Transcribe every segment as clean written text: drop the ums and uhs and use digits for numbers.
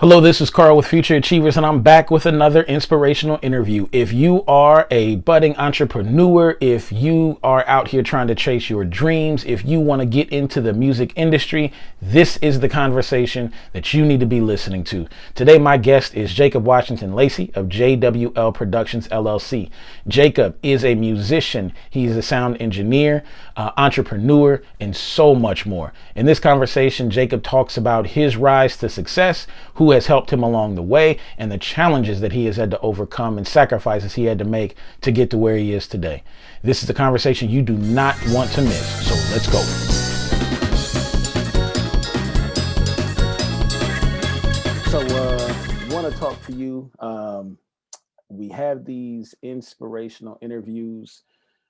Hello, this is Carl with Future Achievers, and I'm back with another inspirational interview. If you are a budding entrepreneur, if you are out here trying to chase your dreams, if you want to get into the music industry, this is the conversation that you need to be listening to. Today, my guest is Jacob Washington Lacey of JWL Productions LLC. Jacob is a musician, he's a sound engineer, entrepreneur, and so much more. In this conversation, Jacob talks about his rise to success, who has helped him along the way, and the challenges that he has had to overcome and sacrifices he had to make to get to where he is today. This is a conversation you do not want to miss, so let's go. So, want to talk to you. We have these inspirational interviews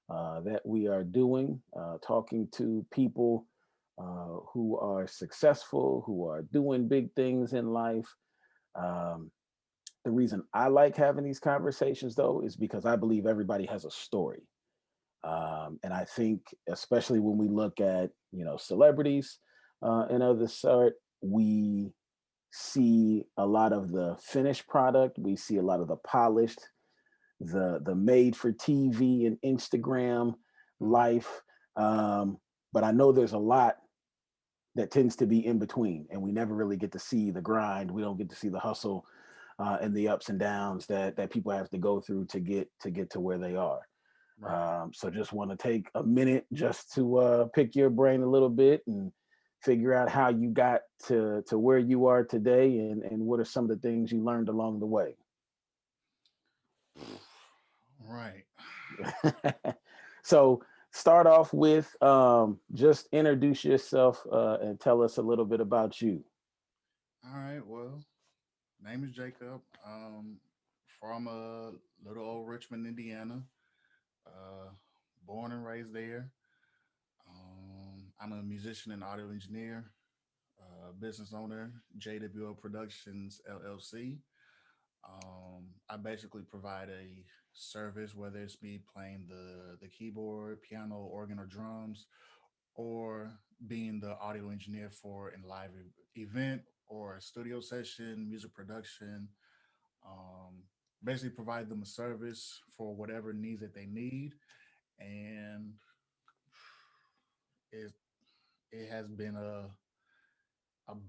that we are doing, talking to people who are successful, who are doing big things in life. Um, the reason I like having these conversations, though, is because I believe everybody has a story. And I think, especially when we look at, celebrities and other sort, we see a lot of the finished product. We see a lot of the polished, the made for TV and Instagram life. But I know there's a lot that tends to be in between, and we never really get to see the grind. We don't get to see the hustle and the ups and downs that people have to go through to get to where they are. Right. So just want to take a minute just to pick your brain a little bit and figure out how you got to where you are today, and what are some of the things you learned along the way. Right. So start off with just introduce yourself and tell us a little bit about you. All right. Well, name is Jacob. From little old Richmond, Indiana. Uh, Born and raised there. I'm a musician and audio engineer, business owner, JWO Productions LLC. I basically provide a service, whether it's me playing the keyboard, piano, organ, or drums, or being the audio engineer for a live event or a studio session, music production. Um, Basically, provide them a service for whatever needs that they need, and it it has been a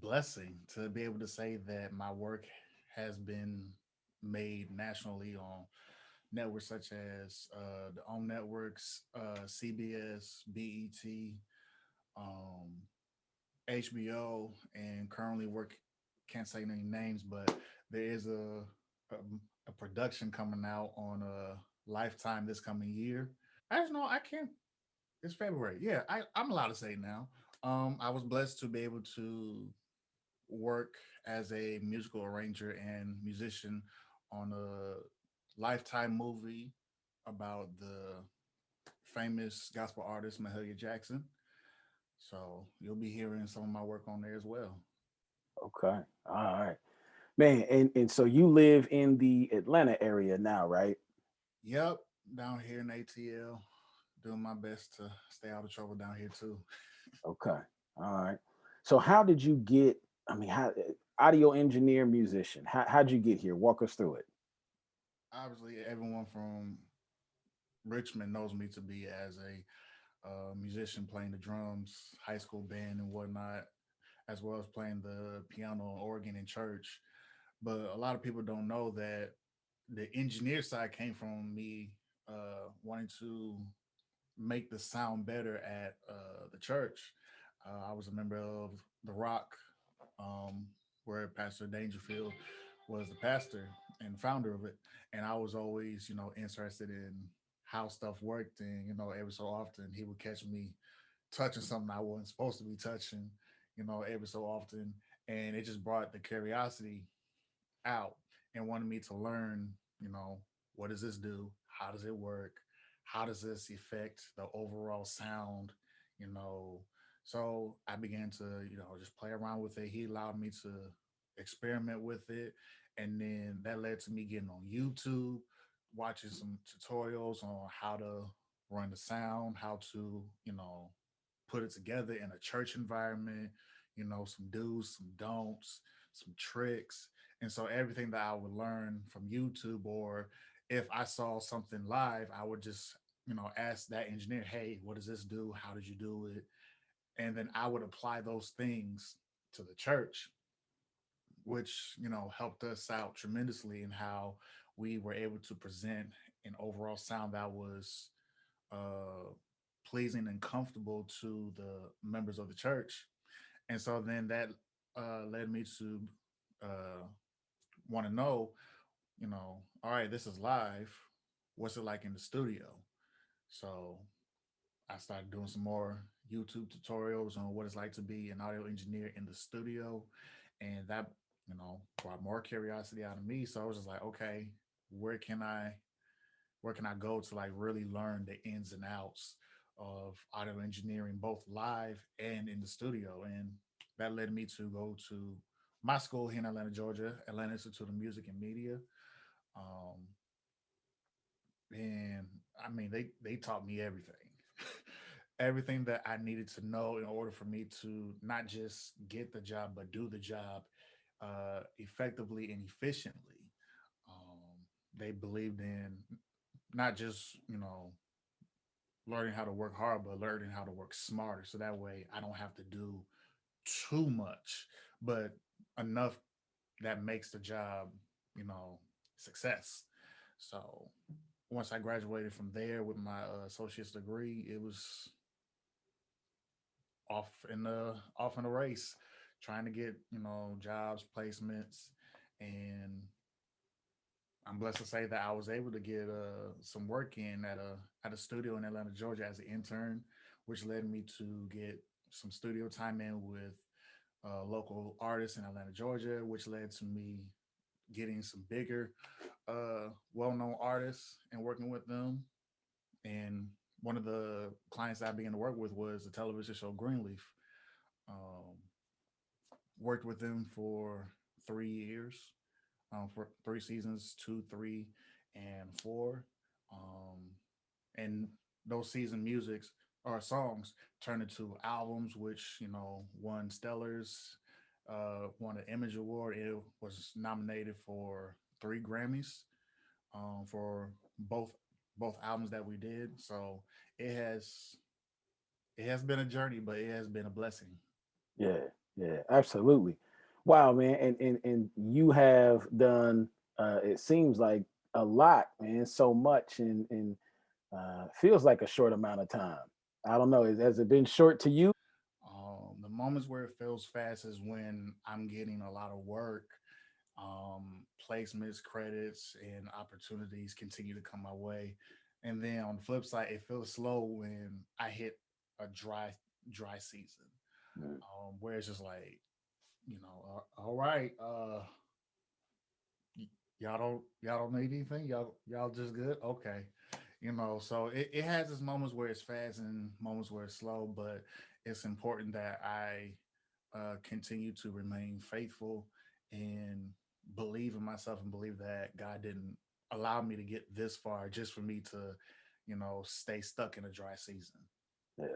blessing to be able to say that my work has been made nationally on networks such as the OWN networks, CBS, BET, um, HBO, and currently work. Can't say any names, but there is a, a production coming out on a Lifetime this coming year. Actually, no, I can't. It's February. Yeah, I'm allowed to say it now. I was blessed to be able to work as a musical arranger and musician on a Lifetime movie about the famous gospel artist Mahalia Jackson. So you'll be hearing some of my work on there as well. Okay, all right, man. And so you live in the Atlanta area now, right? Yep, down here in ATL, doing my best to stay out of trouble down here too. Okay, all right. So how did you get? I mean, how audio engineer, musician? How'd you get here? Walk us through it. Obviously, everyone from Richmond knows me to be as a musician playing the drums, high school band, and whatnot, as well as playing the piano and organ in church. But a lot of people don't know that the engineer side came from me wanting to make the sound better at the church. I was a member of the Rock, um, where Pastor Dangerfield was the pastor and founder of it, and I was always, interested in how stuff worked, and every so often he would catch me touching something I wasn't supposed to be touching, every so often, and it just brought the curiosity out and wanted me to learn, what does this do? How does it work? How does this affect the overall sound? You know, so I began to, just play around with it. He allowed me to experiment with it. And then that led to me getting on YouTube, watching some tutorials on how to run the sound, how to, put it together in a church environment, some do's, some don'ts, some tricks. And so everything that I would learn from YouTube, or if I saw something live, I would just, ask that engineer, hey, what does this do? How did you do it? And then I would apply those things to the church, which, helped us out tremendously in how we were able to present an overall sound that was uh, pleasing and comfortable to the members of the church. And so then that led me to uh, want to know, all right, this is live. What's it like in the studio? So I started doing some more YouTube tutorials on what it's like to be an audio engineer in the studio. And that, brought more curiosity out of me. So I was just like, okay, where can I where can I go to like really learn the ins and outs of audio engineering, both live and in the studio? And that led me to go to my school here in Atlanta, Georgia, Atlanta Institute of Music and Media. Um, and I mean, they taught me everything, everything that I needed to know in order for me to not just get the job, but do the job effectively and efficiently. They believed in not just learning how to work hard, but learning how to work smarter. So that way I don't have to do too much, but enough that makes the job, you know, success. So once I graduated from there with my associate's degree, it was off in the race, trying to get jobs, placements, and I'm blessed to say that I was able to get some work in at a studio in Atlanta, Georgia, as an intern, which led me to get some studio time in with local artists in Atlanta, Georgia, which led to me getting some bigger, well-known artists and working with them. And one of the clients I began to work with was the television show Greenleaf. Um, Worked with them for 3 years, for 3 seasons, two, three, and four. Um, and those season musics or songs turned into albums, which won Stellars, won an Image Award. It was nominated for 3 Grammys for both albums that we did. So it has it has been a journey, but it has been a blessing. Yeah, yeah, absolutely. Wow, man, and you have done. It seems like a lot, man. So much, and feels like a short amount of time. I don't know. Has it been short to you? The moments where it feels fast is when I'm getting a lot of work, placements, credits, and opportunities continue to come my way. And then on the flip side, it feels slow when I hit a dry season, Mm. where it's just like, all right, y'all don't need anything, y'all just good, okay. So it has its moments where it's fast and moments where it's slow, but it's important that I continue to remain faithful and believe in myself and believe that God didn't allow me to get this far just for me to stay stuck in a dry season. Yeah.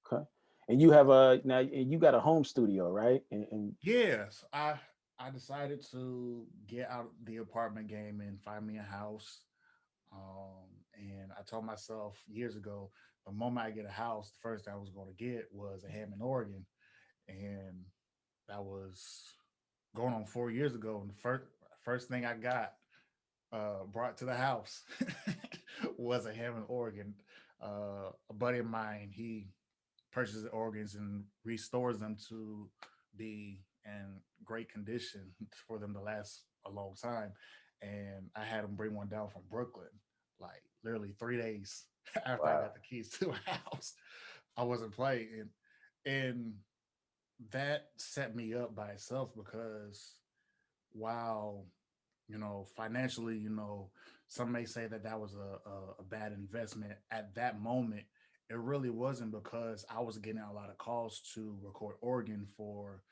Okay. And you have a now. And you got a home studio, right? And Yes, I decided to get out the apartment game and find me a house. And I told myself years ago, the moment I get a house, the first thing I was going to get was a Hammond organ, and that was going on 4 years ago. And the first thing I got brought to the house was a Hammond organ. A buddy of mine, he purchases organs and restores them to be in great condition for them to last a long time. And I had him bring one down from Brooklyn, like literally 3 days after I wow. got the keys to a house. I wasn't playing. And that set me up by itself because while financially, some may say that that was a bad investment at that moment. It really wasn't, because I was getting a lot of calls to record organ for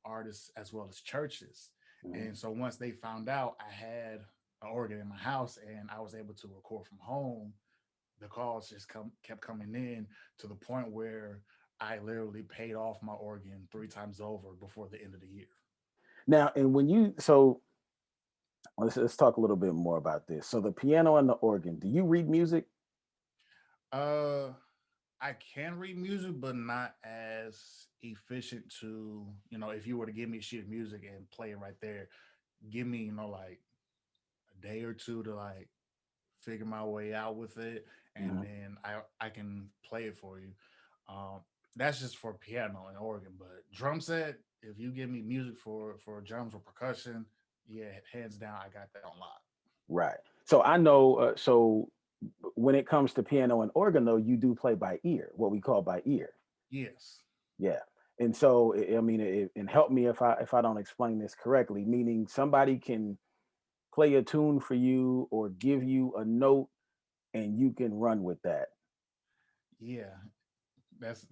artists as well as churches. Mhm. And so once they found out I had an organ in my house and I was able to record from home, the calls just kept coming in, to the point where I literally paid off my organ 3 times over before the end of the year. Now, and when you so let's talk a little bit more about this. So the piano and the organ. Do you read music? Uh, I can read music, but not as efficient to, if you were to give me a sheet of music and play it right there, give me, like a day or two to like figure my way out with it, and Mhm. then I can play it for you. Um, that's just for piano and organ, but drum set. If you give me music for drums or percussion, yeah, hands down, I got that on lock. Right. So I know. When it comes to piano and organ, though, you do play by ear, what we call by ear. Yes. Yeah. And so, I mean, and help me if I don't explain this correctly. Meaning, somebody can play a tune for you or give you a note, and you can run with that. Yeah, that's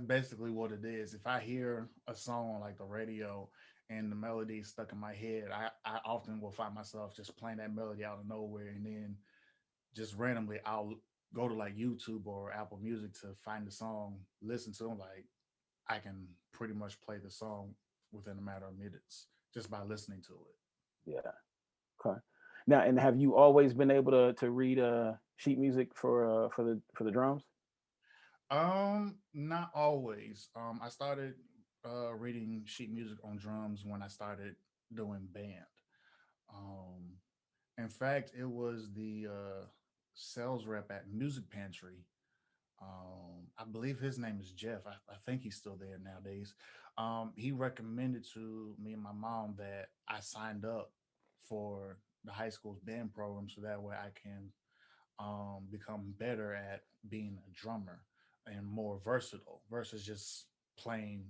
basically what it is. If I hear a song on like the radio and the melody is stuck in my head, I often will find myself just playing that melody out of nowhere, and then just randomly I'll go to like YouTube or Apple Music to find the song, listen to them. Like I can pretty much play the song within a matter of minutes just by listening to it. Yeah. Okay. Now, and have you always been able to read sheet music for the drums? Not always. I started reading sheet music on drums when I started doing band. Um, in fact, it was the sales rep at Music Pantry. I believe his name is Jeff. I think he's still there nowadays. He recommended to me and my mom that I signed up for the high school's band program so that way I can become better at being a drummer and more versatile versus just playing,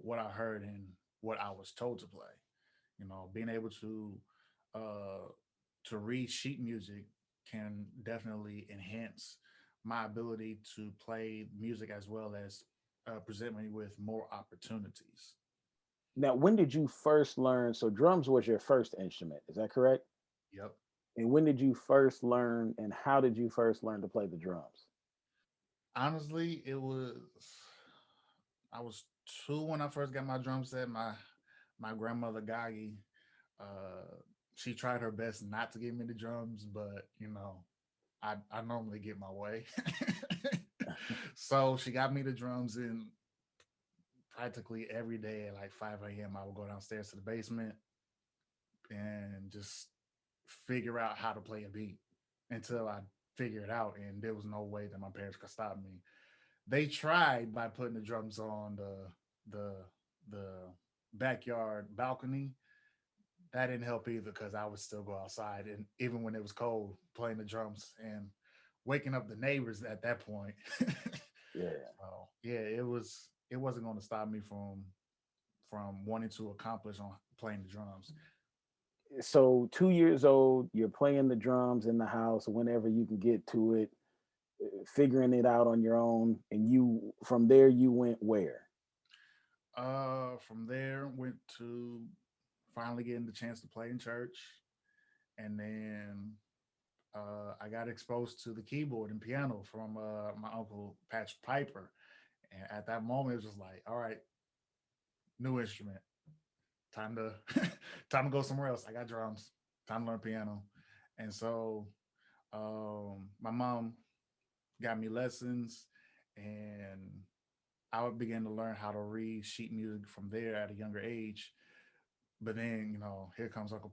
what I heard and what I was told to play. Being able uh, to read sheet music can definitely enhance my ability to play music as well as present me with more opportunities. Now, when did you first learn? So drums was your first instrument, is that correct? Yep. And when did you first learn, and how did you first learn to play the drums? Honestly, I was 2 when I first got my drum set. My grandmother Gagi, uh, she tried her best not to give me the drums, but I normally get my way. So she got me the drums in practically every day at like 5 a.m. I would go downstairs to the basement and just figure out how to play a beat until I figure it out. And there was no way that my parents could stop me. They tried by putting the drums on the the backyard balcony. That didn't help either because I would still go outside, and even when it was cold, playing the drums and waking up the neighbors at that point. Yeah. So yeah, it wasn't going to stop me from wanting to accomplish on playing the drums. So 2 years old, you're playing the drums in the house whenever you can get to it, figuring it out on your own, and you from there you went where? From there went to finally getting the chance to play in church, and then I got exposed to the keyboard and piano from my uncle Patch Piper. And at that moment, it was just like, all right, new instrument, time to time to go somewhere else. I got drums, time to learn piano, and so my mom got me lessons, and I began to learn how to read sheet music from there at a younger age. But then, here comes Uncle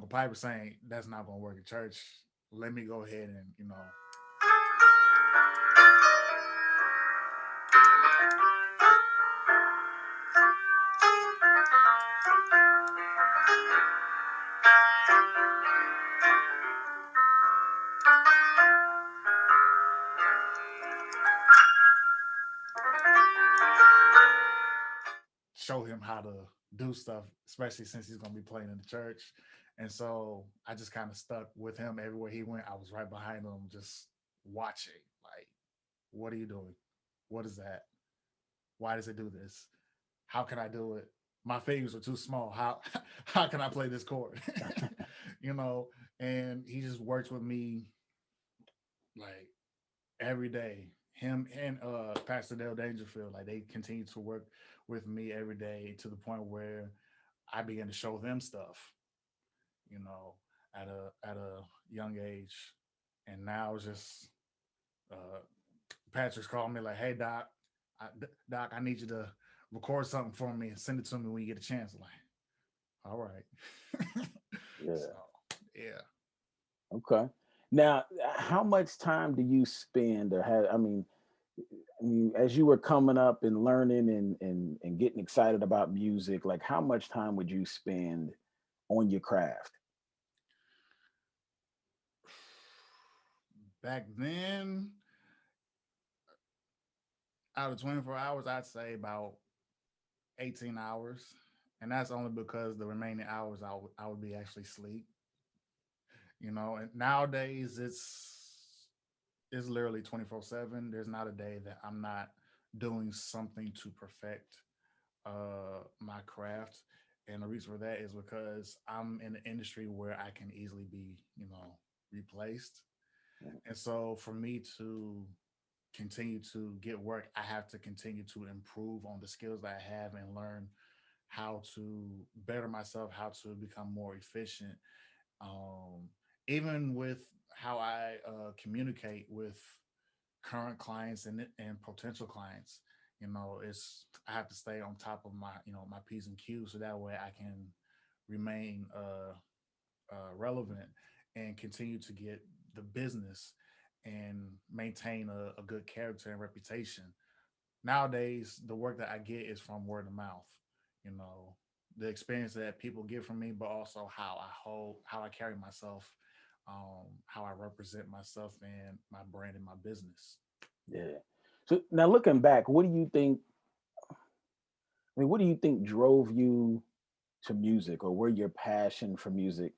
Piper saying that's not going to work at church. Let me go ahead and show him how to do stuff, especially since he's going to be playing in the church. And so I just kind of stuck with him everywhere he went. I was right behind him, just watching. Like, what are you doing? What is that? Why does it do this? How can I do it? My fingers are too small. How how can I play this chord? you know, and he just works with me like every day. Him and Pastor Dale Dangerfield, like they continue to work with me every day to the point where I began to show them stuff, you know, at a young age. And now it's just uh, Patrick's calling me like, "Hey Doc, I need you to record something for me and send it to me when you get a chance." I'm like, all right. So Yeah. yeah. Okay. Now, how much time do you spend or have, I mean, as you were coming up and learning and getting excited about music, like how much time would you spend on your craft? Back then, out of 24 hours, I'd say about 18 hours. And that's only because the remaining hours I would be actually sleep, and nowadays it's literally 24/7. There's not a day that I'm not doing something to perfect my craft. And the reason for that is because I'm in an industry where I can easily be, replaced. And so for me to continue to get work, I have to continue to improve on the skills that I have and learn how to better myself, how to become more efficient. Um, Even with how I communicate with current clients and potential clients, it's I have to stay on top of my P's and Q's so that way I can remain relevant and continue to get the business and maintain a good character and reputation. Nowadays, the work that I get is from word of mouth. You know, the experience that people get from me, but also how I carry myself, how I represent myself and my brand and my business. Yeah. So now looking back, what do you think? I mean, what do you think drove you to music, or where your passion for music,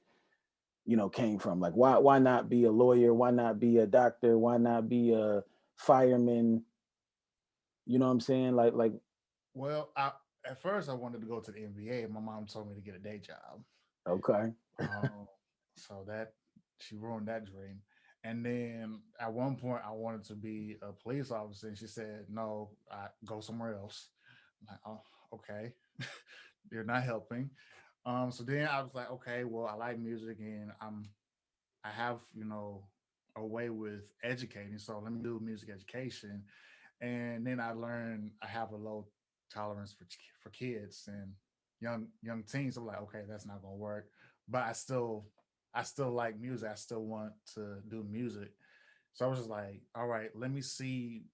came from? Like, why not be a lawyer? Why not be a doctor? Why not be a fireman? You know what I'm saying? Like, Well, at first I wanted to go to the NBA. My mom told me to get a day job. okay, Um, so that she ruined that dream. And then at one point, I wanted to be a police officer, and she said, "No, go somewhere else." I'm like, "Oh, okay, you're not helping." So then I was like, "Okay, well, I like music, and I have a way with educating, so let me do music education." And then I learned I have a low tolerance for kids and young teens. I'm like, okay, that's not gonna work. But I still like music. I still want to do music. So I was just like, all right, let me see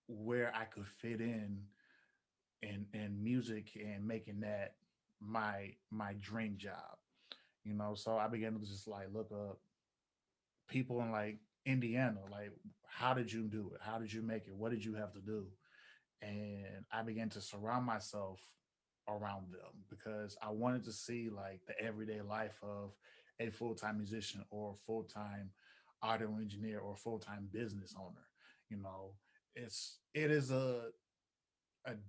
where I could fit in music and making that my dream job. So I began to just like look up people in like Indiana, like how did you do it? How did you make it? What did you have to do? And I began to surround myself around them because I wanted to see like the everyday life of a full-time musician or full-time audio engineer or full-time business owner. You know, it is a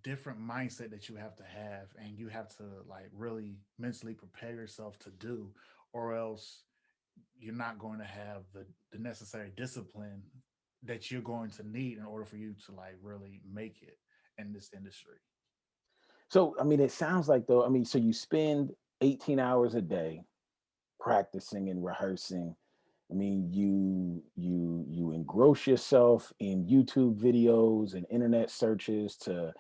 different mindset that you have to have and you have to like really mentally prepare yourself to do, or else you're not going to have the necessary discipline that you're going to need in order for you to like really make it in this industry. so I mean, it sounds like though. I mean, so you spend 18 hours a day practicing and rehearsing. I mean, you engross yourself in YouTube videos and internet searches to,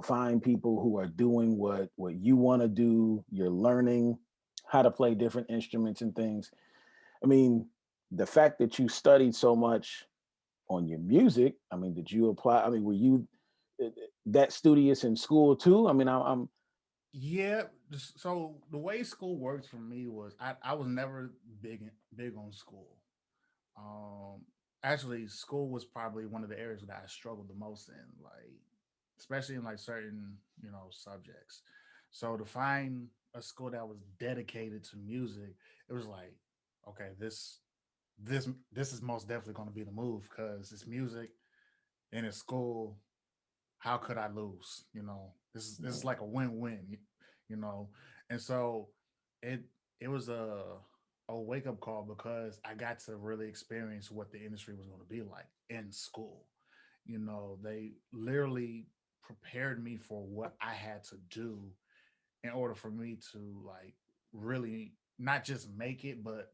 find people who are doing what you want to do. You're learning how to play different instruments and things. I mean, the fact that you studied so much on your music, I mean, did you apply? I mean, were you that studious in school too? I mean, I'm Yeah, so the way school works for me was I was never big on school. Um, Actually, school was probably one of the areas that I struggled the most in, like especially in like certain subjects. So to find a school that was dedicated to music, it was like, okay, this is most definitely going to be the move because it's music and it's school. How could I lose? This is like a win-win. You know, and so it it was a wake up call because I got to really experience what the industry was going to be like in school. They literally prepared me for what I had to do in order for me to like really not just make it, but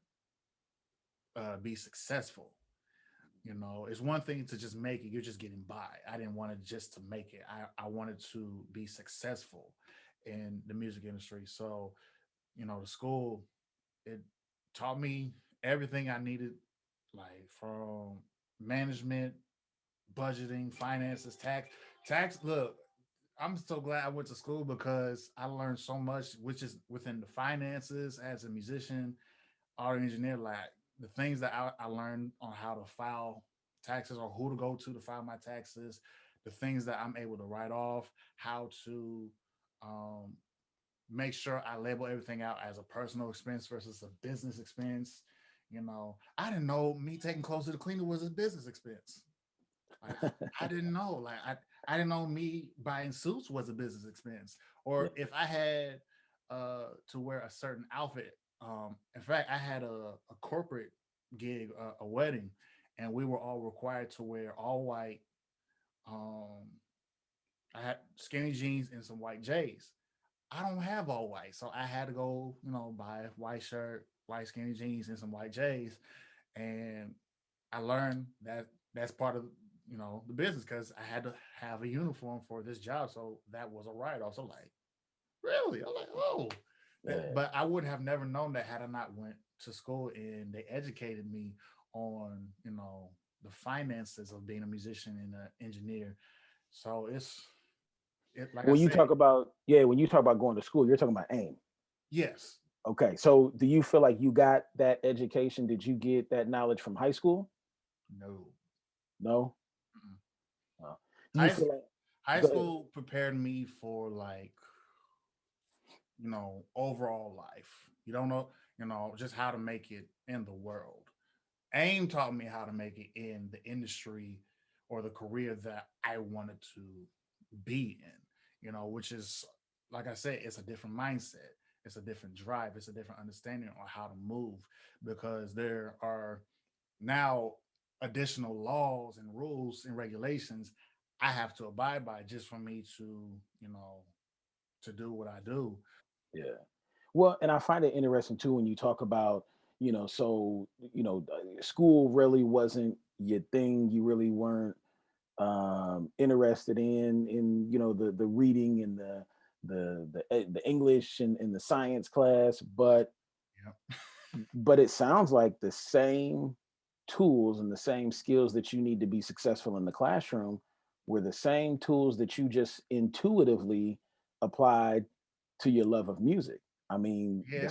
be successful. You know, it's one thing to just make it, you're just getting by. I didn't want it just to make it. I wanted to be successful in the music industry. So, you know, the school, it taught me everything I needed, like from management, budgeting, finances, tax. Look, I'm so glad I went to school because I learned so much, which is within the finances as a musician, auto engineer, like the things that I learned on how to file taxes or who to go to file my taxes, the things that I'm able to write off, how to um, make sure I label everything out as a personal expense versus a business expense. You know, I didn't know me taking clothes to the cleaner was a business expense. Like I didn't know. I didn't know me buying suits was a business expense. Yeah. Or if I had to wear a certain outfit. In fact, I had a corporate gig, a wedding, and we were all required to wear all white. Um, I had skinny jeans and some white J's. I don't have all white, so I had to go, you know, buy a white shirt, white skinny jeans, and some white J's. And I learned that that's part of the business because I had to have a uniform for this job, so that was a write off. So like, really, I'm like, oh, Yeah. but I would have never known that had I not went to school and they educated me on the finances of being a musician and an engineer. So it like I When you said, talk about, yeah, when you talk about going to school, you're talking about AIM. yes, Okay. So do you feel like you got that education? Did you get that knowledge from high school? no. No. Mm-mm. No. Do you High feel like, high go ahead. school prepared me for like overall life. You don't know, just how to make it in the world. AIM taught me how to make it in the industry or the career that I wanted to be in, which is, like I said, it's a different mindset. It's a different drive. It's a different understanding on how to move because there are now additional laws and rules and regulations I have to abide by just for me to, to do what I do. Yeah. Well, and I find it interesting too when you talk about, school really wasn't your thing. You really weren't interested in the reading and the English and the science class, Yeah. but it sounds like the same tools and the same skills that you need to be successful in the classroom were the same tools that you just intuitively applied to your love of music. I mean, Yeah.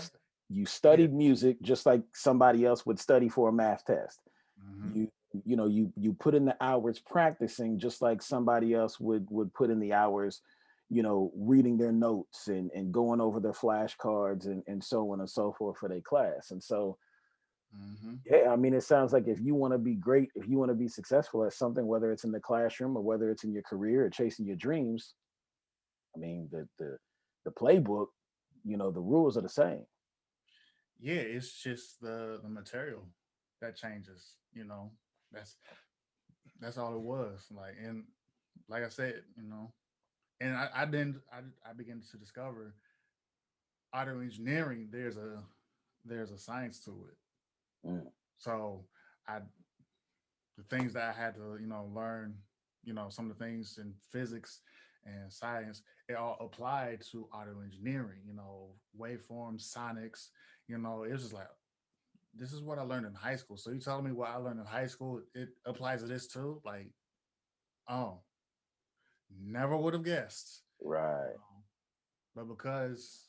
you Yeah. studied music just like somebody else would study for a math test. Hmm. You put in the hours practicing just like somebody else would put in the hours, reading their notes and going over their flashcards and so on and so forth for their class. And so Hmm. yeah, I mean, it sounds like if you want to be great, if you want to be successful at something, whether it's in the classroom or whether it's in your career or chasing your dreams, I mean, the playbook, the rules are the same. Yeah, it's just the material that changes. That's that's all it was. Like, and like I said, and I began to discover auto engineering. There's a science to it. Mm, So I the things that I had to learn, some of the things in physics and science, it all applied to auto engineering. Waveforms, sonics. It was just like this is what I learned in high school. So you telling me what I learned in high school, it applies to this too? Like, oh, never would have guessed. right. But because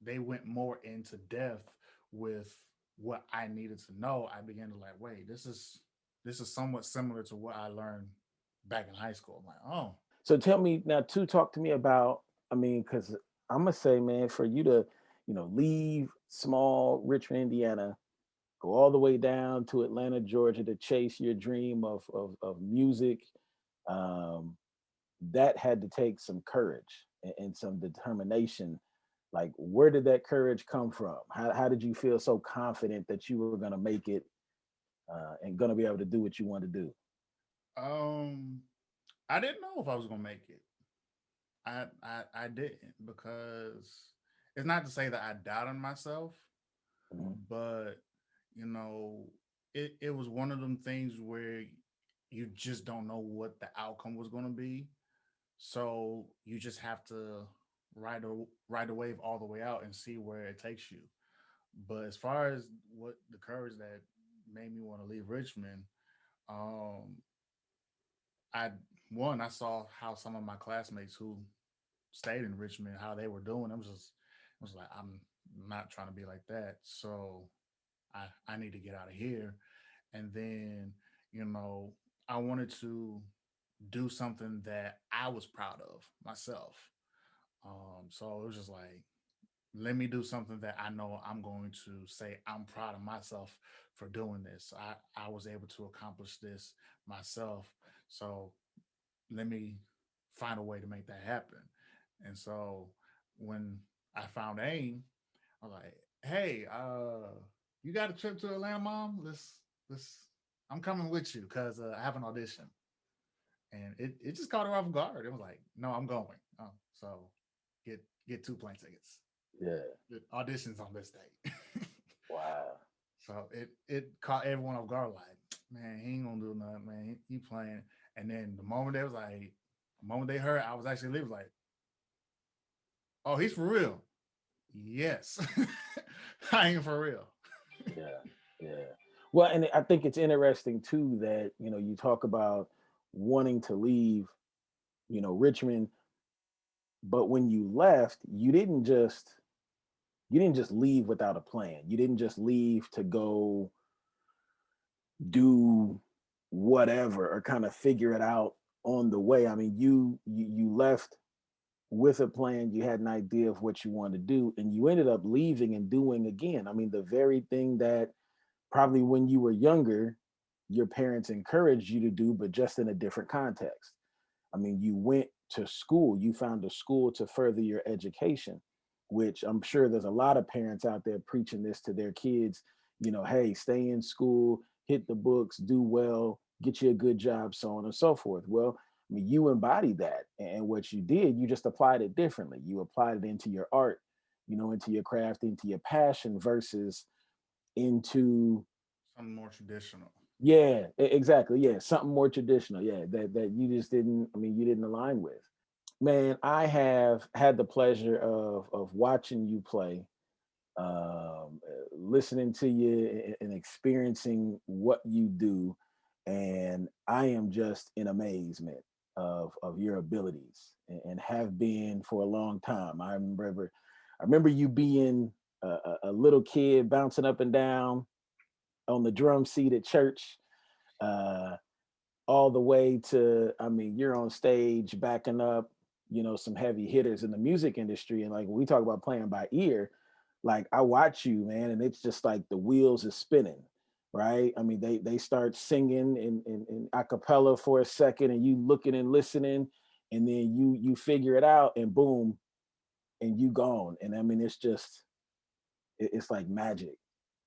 they went more into depth with what I needed to know, I began to like, wait, this is somewhat similar to what I learned back in high school. I'm like, oh, So tell me now, to talk to me about, I mean, because I'm gonna say, man, for you to, leave small Richmond, Indiana, go all the way down to Atlanta, Georgia to chase your dream of music. Um, that had to take some courage and some determination. Like, where did that courage come from? How did you feel so confident that you were going to make it and going to be able to do what you want to do? um, I didn't know if I was gonna make it. I didn't because it's not to say that I doubted myself, Mhm. but you know, it was one of them things where you just don't know what the outcome was going to be. So you just have to ride the wave all the way out and see where it takes you. But as far as what the courage that made me want to leave Richmond, um, I I saw how some of my classmates who stayed in Richmond, how they were doing. I was like, I'm not trying to be like that. So I need to get out of here. And then, you know, I wanted to do something that I was proud of myself. So it was just like, let me do something that I know I'm going to say I'm proud of myself for doing this. I was able to accomplish this myself. So let me find a way to make that happen. And so when I found AIM, I was like, hey, you got a trip to Atlanta, Mom? Let's I'm coming with you because I have an audition. And it just caught her off guard. It was like, no, I'm going. So get two plane tickets. Yeah. The auditions on this date. Wow. So it caught everyone off guard, like, man, he ain't gonna do nothing, man. He playing. And then the moment they heard I was actually leaving, like, oh, he's for real. Yes. I ain't for real. Yeah. Yeah. Well, and I think it's interesting too that, you talk about wanting to leave, Richmond, but when you left, you didn't just leave without a plan. You didn't just leave to go do whatever or kind of figure it out on the way. I mean, you left with a plan. You had an idea of what you wanted to do, and you ended up leaving and doing again. I mean, the very thing that probably when you were younger, your parents encouraged you to do, but just in a different context. I mean, you went to school, you found a school to further your education, which I'm sure there's a lot of parents out there preaching this to their kids, hey, stay in school, hit the books, do well, get you a good job, so on and so forth. Well, I mean, you embodied that. And what you did, you just applied it differently. You applied it into your art, into your craft, into your passion versus into Something more traditional. yeah, exactly. Yeah, something more traditional. Yeah, that you just didn't. I mean, you didn't align with. Man, I have had the pleasure of watching you play, listening to you and experiencing what you do, and I am just in amazement of your abilities and have been for a long time. I remember you being a little kid bouncing up and down on the drum seat at church. Uh, all the way to, I mean, you're on stage backing up, some heavy hitters in the music industry. And like when we talk about playing by ear, like I watch you, man, and it's just like the wheels is spinning, right? I mean, they start singing in a cappella for a second, and you looking and listening, and then you figure it out, and boom, and you gone. And I mean, it's just it's like magic,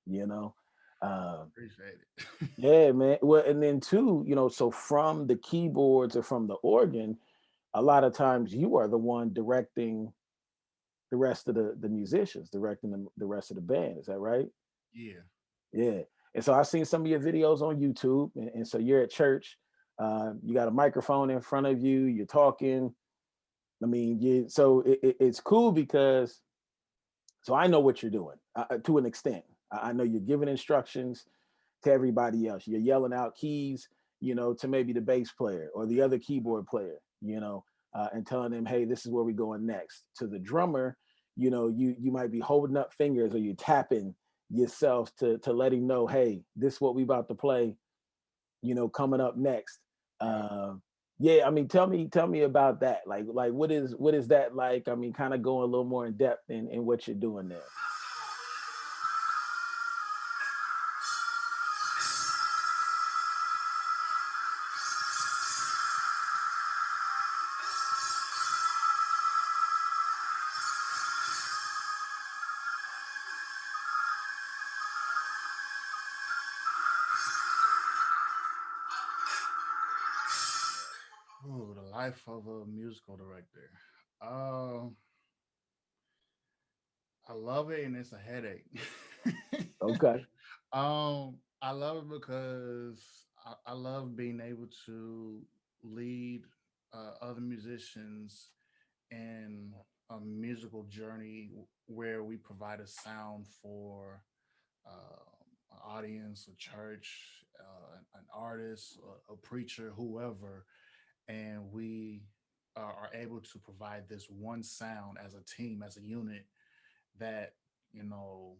you know. Um, Appreciate it. yeah, man. Well, and then too, so from the keyboards or from the organ, a lot of times you are the one directing the rest of the musicians, directing the rest of the band. Is that right? Yeah. Yeah. And so I've seen some of your videos on YouTube, and so you're at church. You got a microphone in front of you. You're talking. I mean, so it's cool because so I know what you're doing to an extent. I know you're giving instructions to everybody else. You're yelling out keys, to maybe the bass player or the other keyboard player, and telling them, hey, this is where we're going next. To the drummer, you might be holding up fingers or you tapping yourself to let him know, hey, this is what we about to play, coming up next. Right. Yeah, I mean, tell me about that. Like what is that like? I mean, kind of going a little more in depth in what you're doing there. Ooh, the life of a musical director. Um, I love it, and it's a headache. Okay. I love it because I love being able to lead other musicians in a musical journey where we provide a sound for an audience, a church, an artist, a preacher, whoever, and we are able to provide this one sound as a team, as a unit that, you know,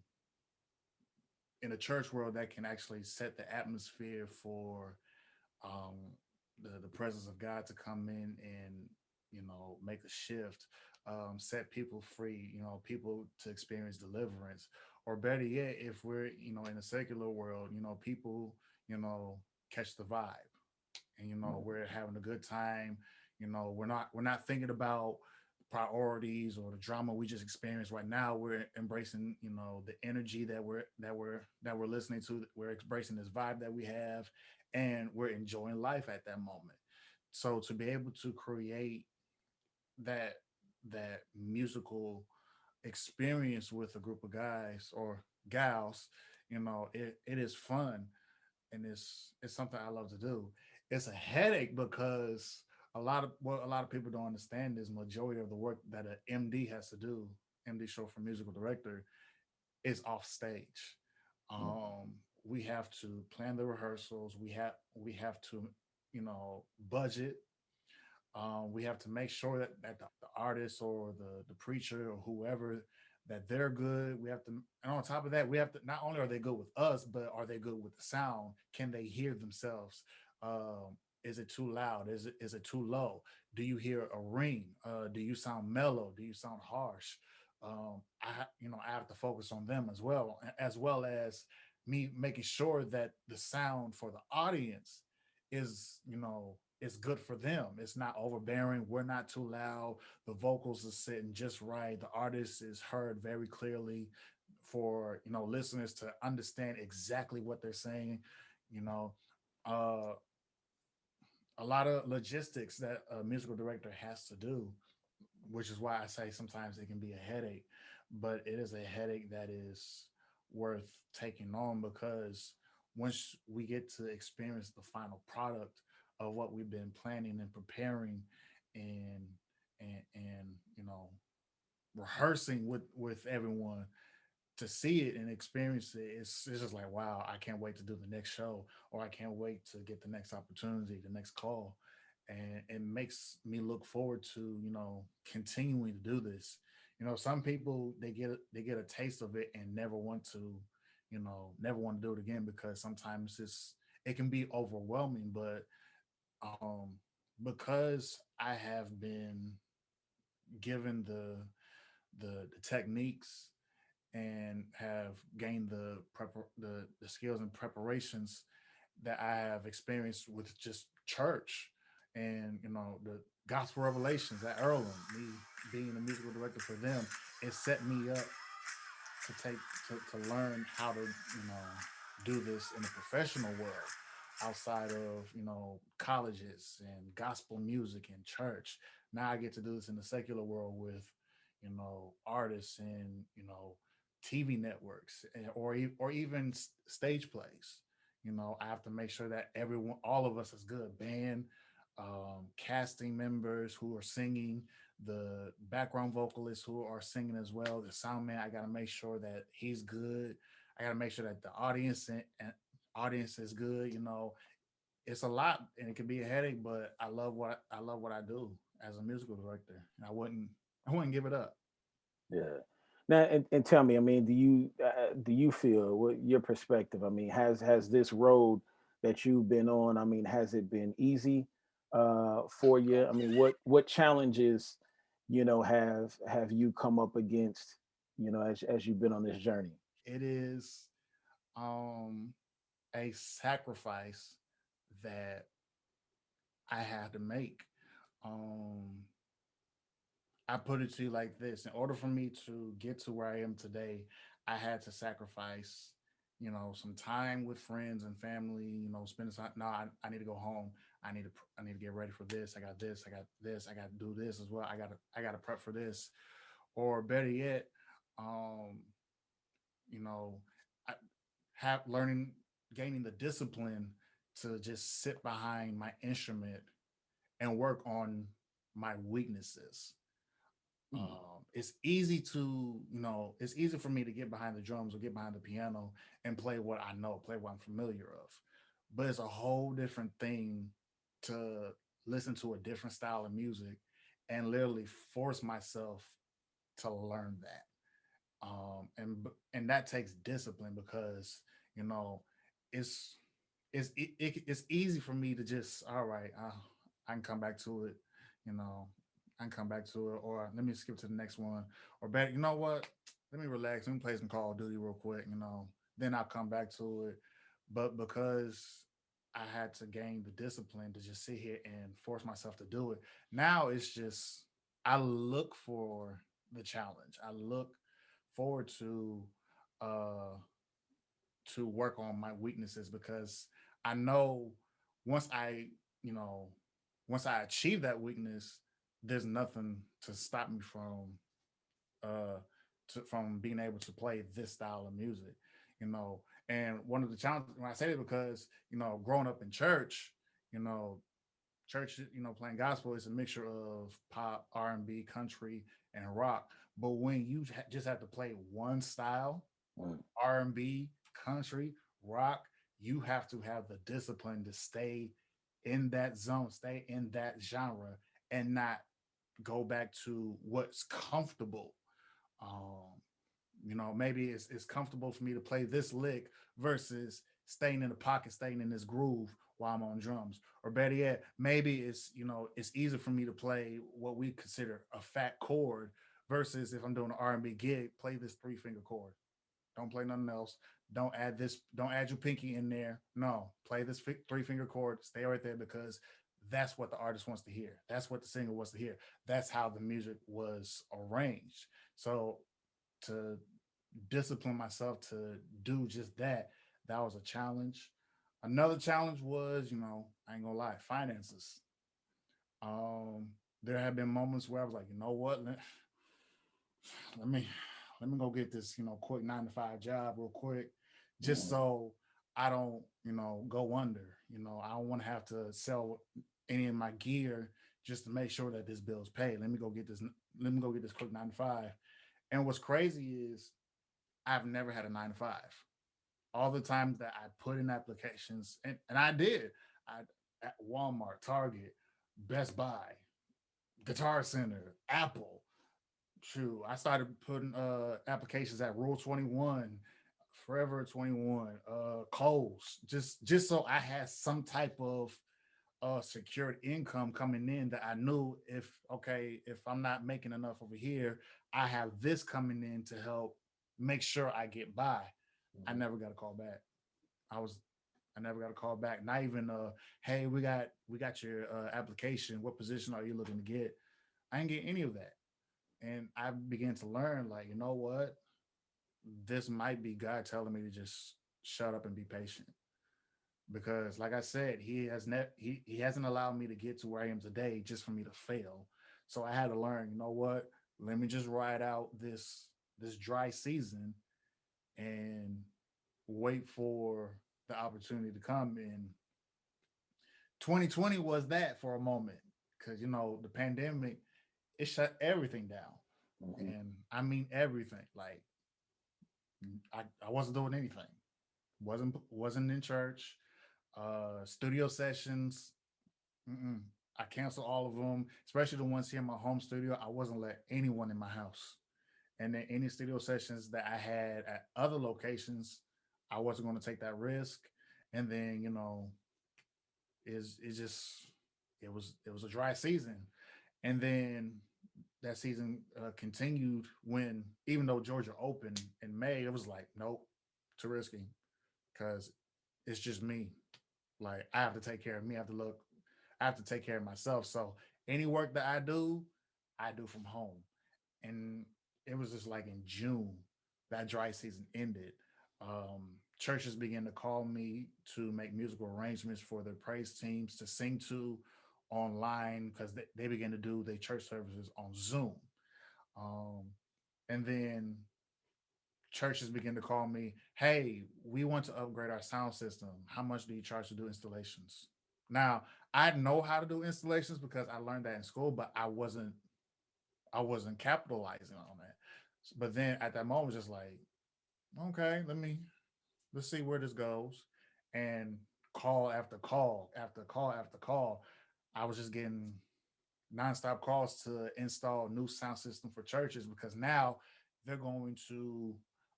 in a church world that can actually set the atmosphere for um, the presence of God to come in and, you know, make a shift, set people free, you know, people to experience deliverance, or better yet, if we're, you know, in a secular world, you know, people, you know, catch the vibe, and, you know, we're having a good time. You know, we're not thinking about priorities or the drama we just experienced right now. We're embracing, you know, the energy that we're listening to. We're embracing this vibe that we have, and we're enjoying life at that moment. So to be able to create that that musical experience with a group of guys or gals, you know, it is fun, and it's something I love to do. It's a headache because a lot of people don't understand is majority of the work that an MD has to do, MD short for musical director, is off stage. We have to plan the rehearsals. We have to, you know, budget. We have to make sure that the artist or the preacher or whoever, that they're good. We have to, and on top of that, we have to, not only are they good with us, but are they good with the sound? Can they hear themselves? Is it too loud? Is it too low? Do you hear a ring? Do you sound mellow? Do you sound harsh? I have to focus on them as well as me making sure that the sound for the audience is, you know, it's good for them. It's not overbearing. We're not too loud. The vocals are sitting just right. The artist is heard very clearly for, you know, listeners to understand exactly what they're saying. You know, uh, a lot of logistics that a musical director has to do, which is why I say sometimes it can be a headache, but it is a headache that is worth taking on, because once we get to experience the final product of what we've been planning and preparing and and you know, rehearsing with everyone, to see it and experience it, it's just like, wow, I can't wait to do the next show, or I can't wait to get the next opportunity, the next call. And it makes me look forward to, you know, continuing to do this. You know, some people, they get a taste of it and never want to, you know, never want to do it again, because sometimes it can be overwhelming. But because I have been given the techniques and have gained the skills and preparations that I have experienced with just church, and, you know, the gospel revelations at Earlham, me being a musical director for them, it set me up to take to learn how to, you know, do this in the professional world, outside of, you know, colleges and gospel music and church. Now I get to do this in the secular world with, you know, artists and, you know, TV networks, or even stage plays. You know, I have to make sure that everyone, all of us, is good. Band, casting members who are singing, the background vocalists who are singing as well, the sound man. I got to make sure that he's good. I got to make sure that the and audience is good. You know, it's a lot, and it can be a headache, but I love what I do as a musical director, and I wouldn't give it up. Yeah. Now, and tell me, I mean, do you feel, what your perspective? I mean, has this road that you've been on? I mean, has it been easy for you? I mean, what challenges, have you come up against, as you've been on this journey? It is um a sacrifice that I had to make. Um I put it to you like this: in order for me to get to where I am today, I had to sacrifice, you know, some time with friends and family. You know, spend time. No, I need to go home. I need to get ready for this. I got this. I got this. I got to do this as well. I got to prep for this. Or better yet, um, you know, I have learning, gaining the discipline to just sit behind my instrument and work on my weaknesses. Mm. It's easy to, it's easy for me to get behind the drums or get behind the piano and play what I know, play what I'm familiar of. But it's a whole different thing to listen to a different style of music and literally force myself to learn that. And that takes discipline because you know it's it's easy for me to just all right, I can come back to it, you know, I can come back to it, or let me skip to the next one, or better, you know what, let me relax, let me play some Call of Duty real quick, then I'll come back to it. But because I had to gain the discipline to just sit here and force myself to do it, now it's just I look for the challenge. I look forward uh to work on my weaknesses because I know once I, you know, once I achieve that weakness, there's nothing to stop me uh from being able to play this style of music, you know. And one of the challenges when I say it because, growing up in church, you know, church, playing gospel is a mixture of pop, R&B, country, and rock. But when you just have to play one style, Mm. R&B, country, rock, you have to have the discipline to stay in that zone, stay in that genre, and not go back to what's comfortable. Um, maybe it's comfortable for me to play this lick versus staying in the pocket, staying in this groove while I'm on drums. Or better yet, maybe it's easier for me to play what we consider a fat chord versus if I'm doing an R&B gig, play this 3 finger chord. Don't play nothing else. Don't add this. Don't add your pinky in there. No, play this 3 finger chord. Stay right there because that's what the artist wants to hear. That's what the singer wants to hear. That's how the music was arranged. So to discipline myself to do just that, that was a challenge. Another challenge was, I ain't gonna lie, finances. Um, there have been moments where I was like, you know what, let me let me go get this, quick 9 to 5 job real quick, just Mm. so I don't, go under. I don't want to have to sell any of my gear just to make sure that this bill's paid. Let me go get this quick 9 to 5. And what's crazy is I've never had a 9 to 5. All the times that I put in applications, and I did, I at Walmart, Target, Best Buy, Guitar Center, Apple. True. I started putting applications at Rule 21, Forever 21, Kohl's, just so I had some type of secured income coming in that I knew if okay, if I'm not making enough over here, I have this coming in to help make sure I get by. I Mhm. never got a call back. I was I never got a call back. Not even hey, we got your application. What position are you looking to get? I didn't get any of that. And I began to learn, like, you know what? This might be God telling me to just shut up and be patient. Because, like I said, he hasn't allowed me to get to where I am today just for me to fail. So I had to learn, you know what? Let me just ride out this dry season and wait for the opportunity to come. And 2020 was that for a moment. Cause the pandemic, it shut everything down. Mhm. And I mean everything. Like I wasn't doing anything. Wasn't in church. Studio sessions. Mm-mm. I canceled all of them, especially the ones here in my home studio. I wasn't let anyone in my house. And then any studio sessions that I had at other locations, I wasn't going to take that risk. And then is it just it was a dry season, and then that season continued when even though Georgia opened in May, it was like nope, too risky because it's just me. Like I have to take care of me. I have to take care of myself. So any work that I do from home. And it was just like in June that dry season ended. Churches began to call me to make musical arrangements for their praise teams to sing to online because they began to do their church services on Zoom. Um, and then churches begin to call me, hey, we want to upgrade our sound system. How much do you charge to do installations? Now, I know how to do installations because I learned that in school, but I wasn't capitalizing on that. But then at that moment, just like, okay, let's see where this goes. And call after call after call after call, I was just getting nonstop calls to install new sound system for churches because now they're going to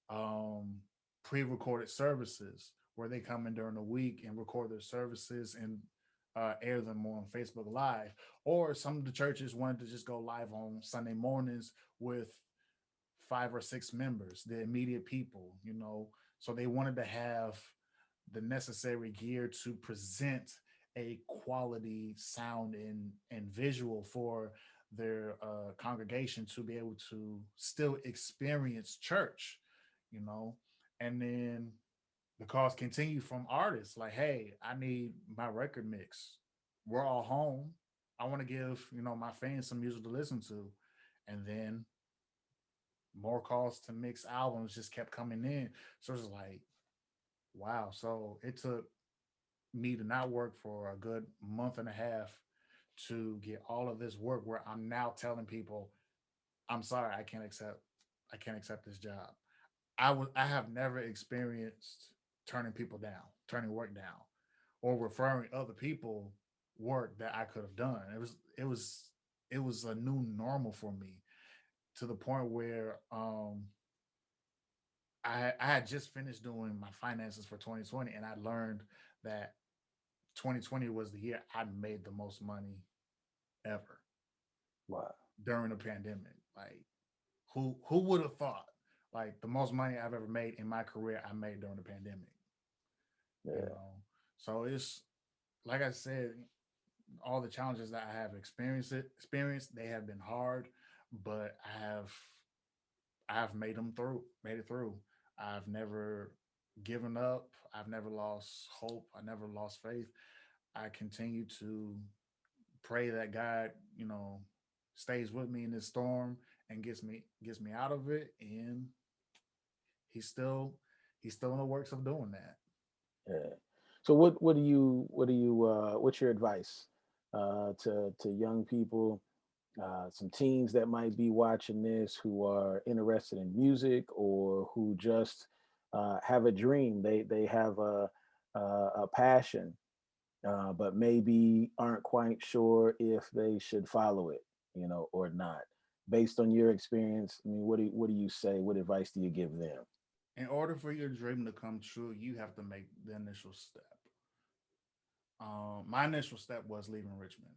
um, pre-recorded services where they come in during the week and record their services and air them on Facebook Live. Or some of the churches wanted to just go live on Sunday mornings with 5 or 6 members, the immediate people, So they wanted to have the necessary gear to present a quality sound and visual for their congregation to be able to still experience church, you know. And then the calls continue from artists like, hey, I need my record mix. We're all home. I want to give, my fans some music to listen to. And then more calls to mix albums just kept coming in. So it's like, wow. So it took me to not work for a good month and a half to get all of this work where I'm now telling people, I'm sorry, I can't accept this job. I have never experienced turning people down, turning work down, or referring other people work that I could have done. It was a new normal for me to the point where I had just finished doing my finances for 2020 and I learned that 2020 was the year I made the most money ever Wow. during the pandemic. Like who would have thought? Like the most money I've ever made in my career, I made during the pandemic. You Yeah. know, so it's like I said, all the challenges that I have experienced, they have been hard, but I've made it through. I've never given up. I've never lost hope. I never lost faith. I continue to pray that God, stays with me in this storm and gets me out of it. And he's still he's still in the works of doing that. Yeah. So what's your advice to young people, some teens that might be watching this who are interested in music or who just have a dream. They have a passion, but maybe aren't quite sure if they should follow it, or not. Based on your experience, I mean, what do you say? What advice do you give them? In order for your dream to come true, you have to make the initial step. My initial step was leaving Richmond,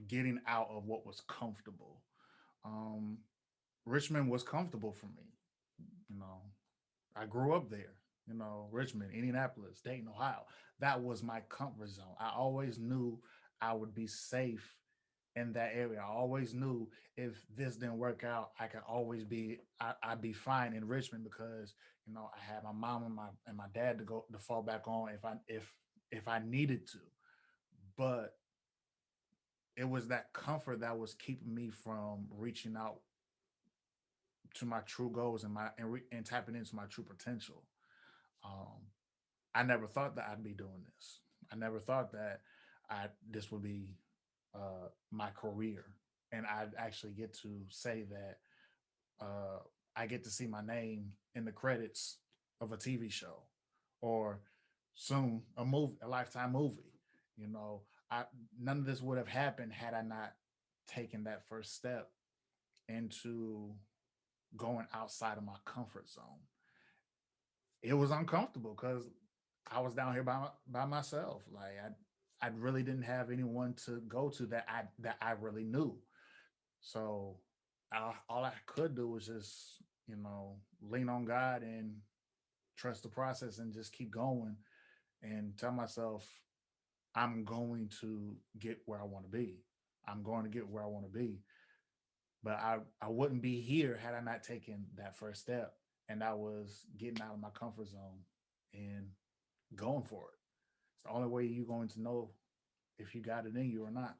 getting out of what was comfortable. Um, Richmond was comfortable for me. You know, I grew up there. Richmond, Indianapolis, Dayton, Ohio. That was my comfort zone. I always knew I would be safe in that area. I always knew if this didn't work out, I could always I'd be fine in Richmond because I had my mom and my dad to fall back on if I needed to. But it was that comfort that was keeping me from reaching out to my true goals and tapping into my true potential. Um, I never thought that I'd be doing this. I never thought that I this would be my career, and I'd actually get to say that uh, I get to see my name in the credits of a TV show, or soon a Lifetime movie. You know, I None of this would have happened had I not taken that first step into going outside of my comfort zone. It was uncomfortable because I was down here by myself. Like I really didn't have anyone to go to that I really knew. So all I could do was just lean on God and trust the process and just keep going and tell myself I'm going to get where I want to be. I'm going to get where I want to be. But I wouldn't be here had I not taken that first step. And that was getting out of my comfort zone and going for it. It's the only way you're going to know if you got it in you or not.